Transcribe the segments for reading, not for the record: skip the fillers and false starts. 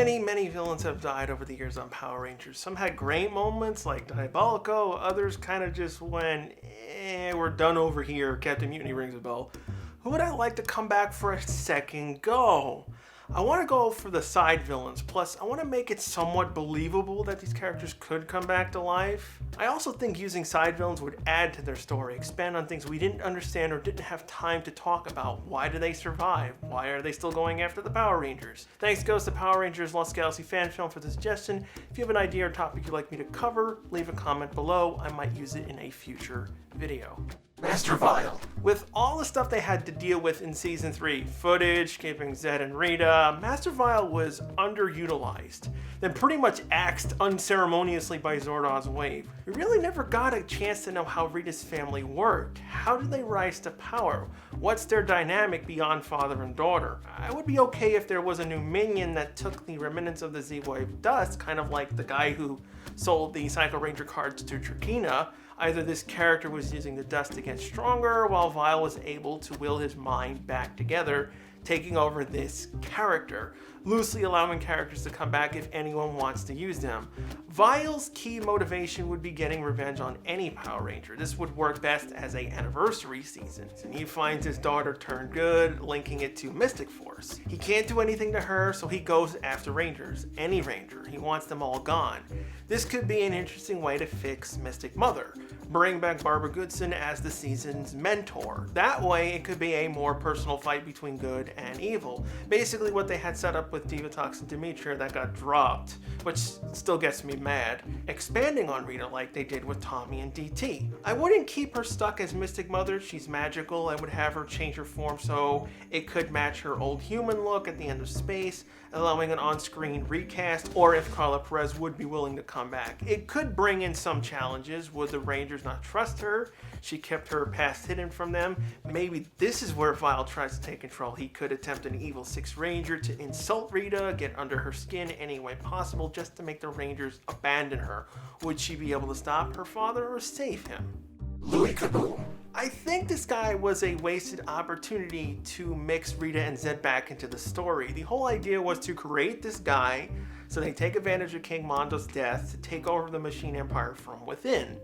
Many villains have died over the years on Power Rangers. Some had great moments like Diabolical, others kind of just went, we're done over here, Captain Mutiny rings a bell. Who would I like to come back for a second go? I want to go for the side villains, plus I want to make it somewhat believable that these characters could come back to life. I also think using side villains would add to their story, expand on things we didn't understand or didn't have time to talk about. Why do they survive? Why are they still going after the Power Rangers? Thanks goes to Power Rangers Lost Galaxy Fan Film for the suggestion. If you have an idea or topic you'd like me to cover, leave a comment below. I might use it in a future video. Master Vile. With all the stuff they had to deal with in Season 3, footage, keeping Zed and Rita, Master Vile was underutilized, then pretty much axed unceremoniously by Zordon's wave. We really never got a chance to know how Rita's family worked. How did they rise to power? What's their dynamic beyond father and daughter? I would be okay if there was a new minion that took the remnants of the Z-Wave dust, kind of like the guy who sold the Psycho Ranger cards to Turkana. Either this character was using the dust to get stronger, while Vile was able to will his mind back together, taking over this character, loosely allowing characters to come back if anyone wants to use them. Vile's key motivation would be getting revenge on any Power Ranger. This would work best as an anniversary season, and he finds his daughter turned good, linking it to Mystic Force. He can't do anything to her, so he goes after Rangers, any Ranger. He wants them all gone. This could be an interesting way to fix Mystic Mother. Bring back Barbara Goodson as the season's mentor. That way it could be a more personal fight between good and evil. Basically what they had set up with Divatox and Demetria that got dropped, which still gets me mad. Expanding on Rita like they did with Tommy and DT. I wouldn't keep her stuck as Mystic Mother, she's magical. I would have her change her form so it could match her old human look at the end of Space, allowing an on-screen recast, or if Carla Perez would be willing to come back. It could bring in some challenges. Would the Rangers not trust her? She kept her past hidden from them. Maybe this is where Vile tries to take control. He could attempt an evil 6 Ranger to insult Rita, get under her skin any way possible just to make the Rangers abandon her. Would she be able to stop her father or save him? Louis Kaboom. I think this guy was a wasted opportunity to mix Rita and Zed back into the story. The whole idea was to create this guy so they take advantage of King Mondo's death to take over the Machine Empire from within.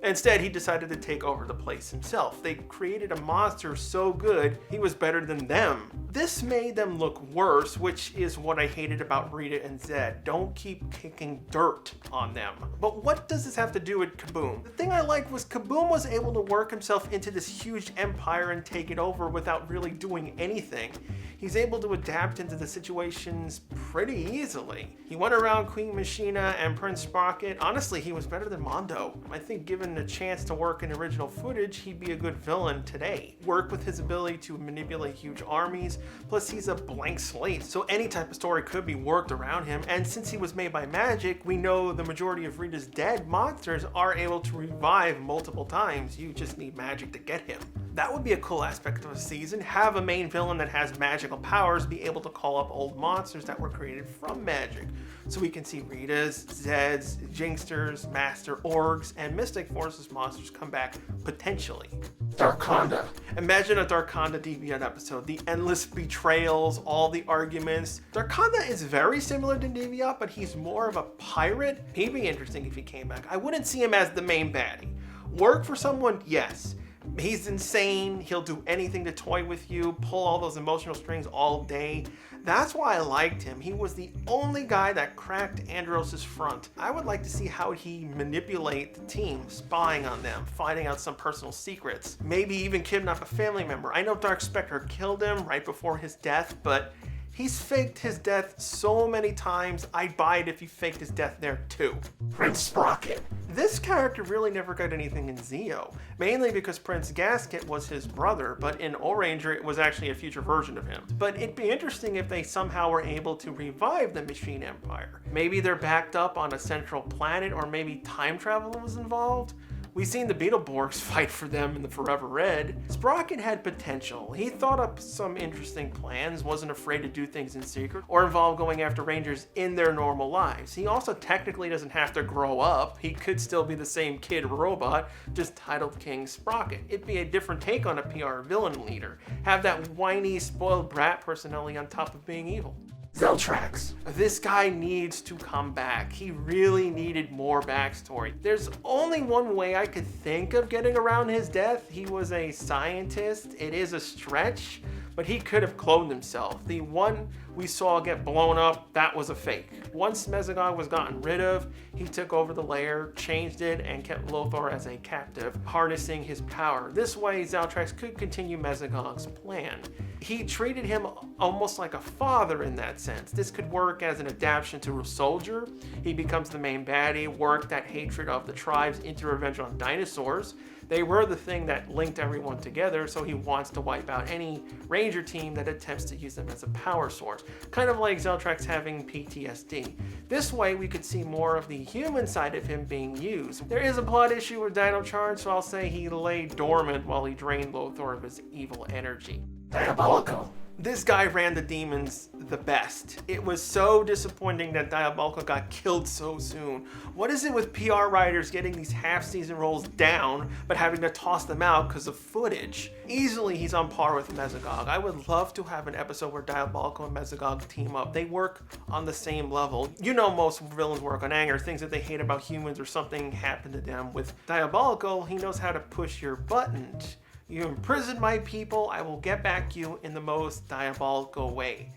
Instead, he decided to take over the place himself. They created a monster so good, he was better than them. This made them look worse, which is what I hated about Rita and Zed. Don't keep kicking dirt on them. But what does this have to do with Kaboom? The thing I liked was Kaboom was able to work himself into this huge empire and take it over without really doing anything. He's able to adapt into the situations pretty easily. He went around Queen Machina and Prince Sprocket. Honestly, he was better than Mondo. I think given the chance to work in original footage, he'd be a good villain today. Work with his ability to manipulate huge armies, plus he's a blank slate, so any type of story could be worked around him, and since he was made by magic, we know the majority of Rita's dead monsters are able to revive multiple times. You just need magic to get him. That would be a cool aspect of a season. Have a main villain that has magical powers be able to call up old monsters that were created from magic. So we can see Rita's, Zed's, Jinxter's, Master Orgs, and Mystic Forces monsters come back potentially. Turkana. Imagine a Turkana Deviant episode. The endless betrayals, all the arguments. Turkana is very similar to Deviant, but he's more of a pirate. He'd be interesting if he came back. I wouldn't see him as the main baddie. Work for someone? Yes. He's insane. He'll do anything to toy with you, pull all those emotional strings all day. That's why I liked him. He was the only guy that cracked Andros' front. I would like to see how he manipulate the team, spying on them, finding out some personal secrets, maybe even kidnap a family member. I know Dark Spectre killed him right before his death, but he's faked his death so many times, I'd buy it if he faked his death there too. Prince Sprocket. This character really never got anything in Zeo, mainly because Prince Gasket was his brother, but in Oranger it was actually a future version of him. But it'd be interesting if they somehow were able to revive the Machine Empire. Maybe they're backed up on a central planet, or maybe time travel was involved. We've seen the Beetleborgs fight for them in the Forever Red. Sprocket had potential. He thought up some interesting plans, wasn't afraid to do things in secret, or involve going after Rangers in their normal lives. He also technically doesn't have to grow up. He could still be the same kid robot, just titled King Sprocket. It'd be a different take on a PR villain leader. Have that whiny, spoiled brat personality on top of being evil. seltrax. This guy needs to come back. He really needed more backstory. There's only one way I could think of getting around his death. He was a scientist. It is a stretch, but he could have cloned himself. The one we saw get blown up, that was a fake. Once Mesogog was gotten rid of, he took over the lair, changed it, and kept Lothar as a captive, harnessing his power. This way, Seltrax could continue Mesogog's plan. He treated him almost like a father in that sense. This could work as an adaptation to a soldier. He becomes the main baddie, work that hatred of the tribes into revenge on dinosaurs. They were the thing that linked everyone together, so he wants to wipe out any ranger team that attempts to use them as a power source. Kind of like Seltrax having PTSD. This way we could see more of the human side of him being used. There is a plot issue with Dino Charge, so I'll say he lay dormant while he drained Lothar of his evil energy. Diabolical. This guy ran the demons the best. It was so disappointing that Diabolical got killed so soon. What is it with PR writers getting these half-season roles down, but having to toss them out because of footage? Easily he's on par with Mesogog. I would love to have an episode where Diabolical and Mesogog team up. They work on the same level. You know most villains work on anger, things that they hate about humans or something happened to them. With Diabolical, he knows how to push your buttons. You imprisoned my people, I will get back you in the most diabolical way.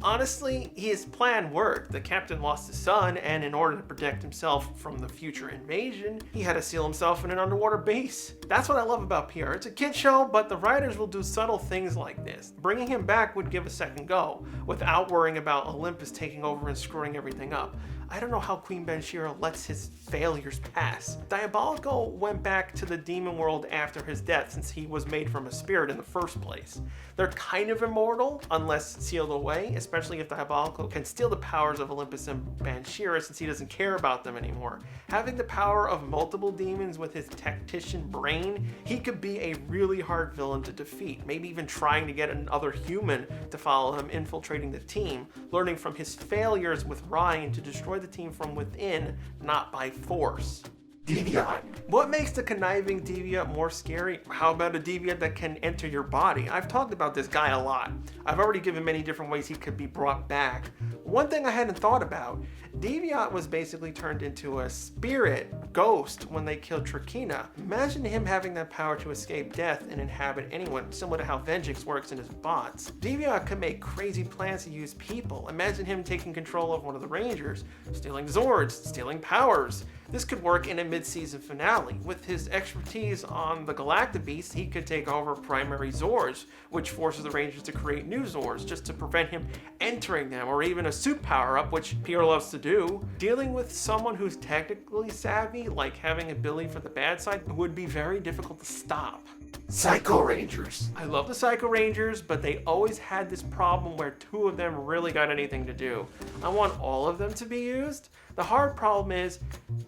Honestly, his plan worked. The captain lost his son, and in order to protect himself from the future invasion, he had to seal himself in an underwater base. That's what I love about PR. It's a kid show, but the writers will do subtle things like this. Bringing him back would give a second go, without worrying about Olympus taking over and screwing everything up. I don't know how Queen Benshira lets his failures pass. Diabolical went back to the demon world after his death, since he was made from a spirit in the first place. They're kind of immortal, unless sealed away, especially if Diabolical can steal the powers of Olympus and Benshira, since he doesn't care about them anymore. Having the power of multiple demons with his tactician brain, he could be a really hard villain to defeat, maybe even trying to get another human to follow him, infiltrating the team, learning from his failures with Ryan to destroy the team from within, not by force. Deviant. What makes the conniving deviant more scary? How about a deviant that can enter your body? I've talked about this guy a lot. I've already given many different ways he could be brought back. One thing I hadn't thought about, Deviant was basically turned into a spirit ghost when they killed Turkana. Imagine him having that power to escape death and inhabit anyone, similar to how Venjix works in his bots. Deviant can make crazy plans to use people. Imagine him taking control of one of the Rangers, stealing Zords, stealing powers. This could work in a mid-season finale. With his expertise on the Galactic Beast, he could take over primary Zords, which forces the Rangers to create new Zords just to prevent him entering them, or even a suit power-up, which Pierre loves to do. Dealing with someone who's technically savvy, like having ability for the bad side, would be very difficult to stop. Psycho Rangers. I love the Psycho Rangers, but they always had this problem where two of them really got anything to do. I want all of them to be used. The hard problem is,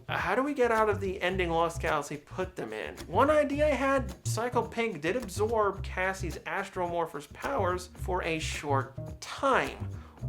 how do we get out of the ending Lost Galaxy put them in? One idea I had, Psycho Pink did absorb Cassie's Astromorpher's powers for a short time.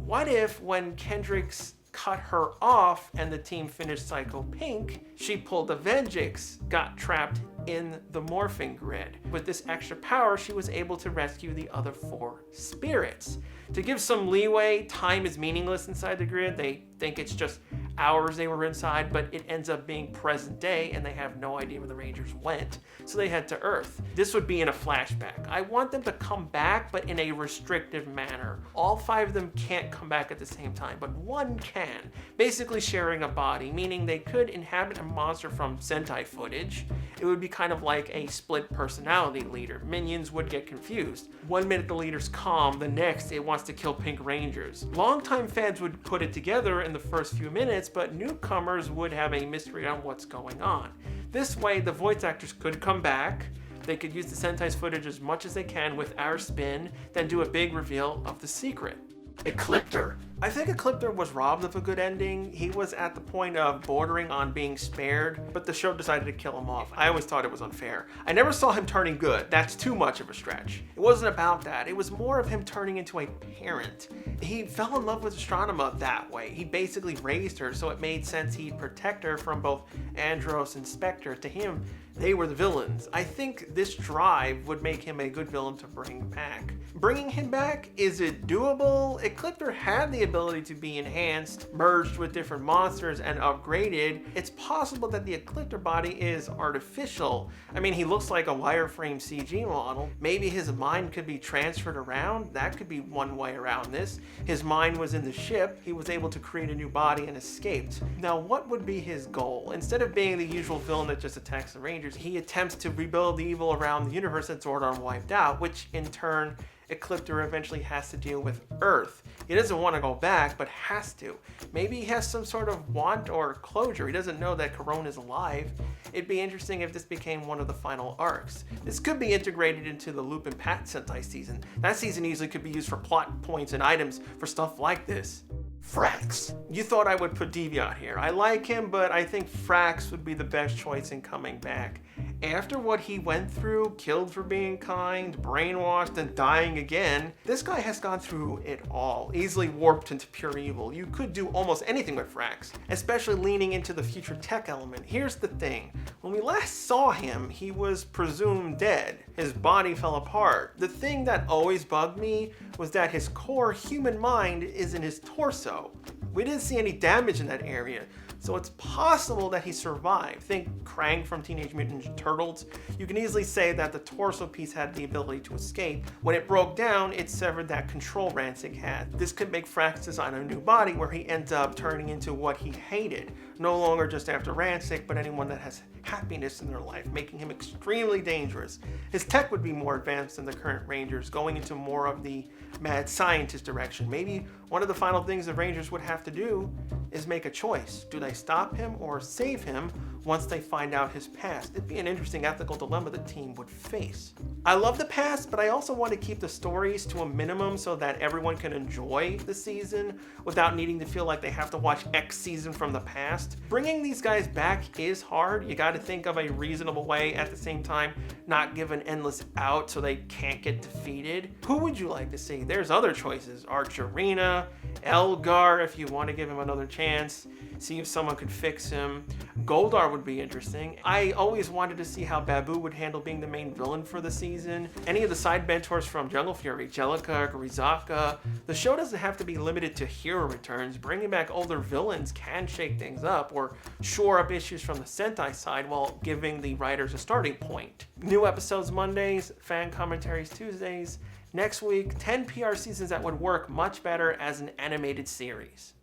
What if when Kendricks cut her off and the team finished Psycho Pink, she pulled a Venjix, got trapped in the morphing grid. With this extra power, she was able to rescue the other 4 spirits. To give some leeway, time is meaningless inside the grid. They think it's just hours they were inside, but it ends up being present day and they have no idea where the Rangers went. So they head to Earth. This would be in a flashback. I want them to come back, but in a restrictive manner. All 5 of them can't come back at the same time, but one can. Basically sharing a body, meaning they could inhabit a monster from Sentai footage. It would be kind of like a split personality leader. Minions would get confused. One minute the leader's calm, the next it wants to kill Pink Rangers. Longtime fans would put it together in the first few minutes, but newcomers would have a mystery on what's going on. This way, the voice actors could come back, they could use the Sentai's footage as much as they can with our spin, then do a big reveal of the secret. Eclipta. I think Eclipta was robbed of a good ending. He was at the point of bordering on being spared, but the show decided to kill him off. I always thought it was unfair. I never saw him turning good. That's too much of a stretch. It wasn't about that. It was more of him turning into a parent. He fell in love with Astronema that way. He basically raised her, so it made sense he'd protect her from both Andros and Spectre. To him, they were the villains. I think this drive would make him a good villain to bring back. Bringing him back, is it doable? Eclipta had the ability to be enhanced, merged with different monsters, and upgraded. It's possible that the Eclipta body is artificial. I mean, he looks like a wireframe CG model. Maybe his mind could be transferred around. That could be one way around this. His mind was in the ship. He was able to create a new body and escaped. Now, what would be his goal? Instead of being the usual villain that just attacks the Rangers, he attempts to rebuild the evil around the universe that Zordon wiped out, which in turn Eclipta eventually has to deal with Earth. He doesn't want to go back, but has to. Maybe he has some sort of want or closure. He doesn't know that Corona is alive. It'd be interesting if this became one of the final arcs. This could be integrated into the Loop and Pat Sentai season. That season easily could be used for plot points and items for stuff like this. Fracks. You thought I would put Deviant here. I like him, but I think Fracks would be the best choice in coming back. After what he went through, killed for being kind, brainwashed, and dying again, this guy has gone through it all, easily warped into pure evil. You could do almost anything with Fracks, especially leaning into the future tech element. Here's the thing. When we last saw him, he was presumed dead. His body fell apart. The thing that always bugged me was that his core human mind is in his torso. We didn't see any damage in that area, so it's possible that he survived. Think Krang from Teenage Mutant Ninja Turtles. You can easily say that the torso piece had the ability to escape. When it broke down, it severed that control Rancic had. This could make Fracks design a new body where he ends up turning into what he hated. No longer just after Rancic, but anyone that has happiness in their life, making him extremely dangerous. His tech would be more advanced than the current Rangers, going into more of the mad scientist direction. Maybe one of the final things the Rangers would have to do is make a choice. Do they stop him or save him once they find out his past? It'd be an interesting ethical dilemma the team would face. I love the past, but I also want to keep the stories to a minimum so that everyone can enjoy the season without needing to feel like they have to watch X season from the past. Bringing these guys back is hard. You got to think of a reasonable way, at the same time not give an endless out so they can't get defeated. Who would you like to see? There's other choices. Archerina, Elgar, if you want to give him another chance, see if someone could fix him. Goldar would be interesting. I always wanted to see how Babu would handle being the main villain for the season. Any of the side mentors from Jungle Fury, Jellica, Rizaka. The show doesn't have to be limited to hero returns. Bringing back older villains can shake things up or shore up issues from the Sentai side while giving the writers a starting point. New episodes Mondays, fan commentaries Tuesdays. Next week, 10 PR seasons that would work much better as an animated series.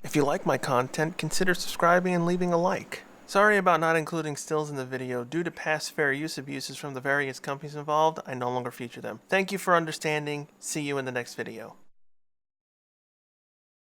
If you like my content, consider subscribing and leaving a like. Sorry about not including stills in the video. Due to past fair use abuses from the various companies involved, I no longer feature them. Thank you for understanding. See you in the next video.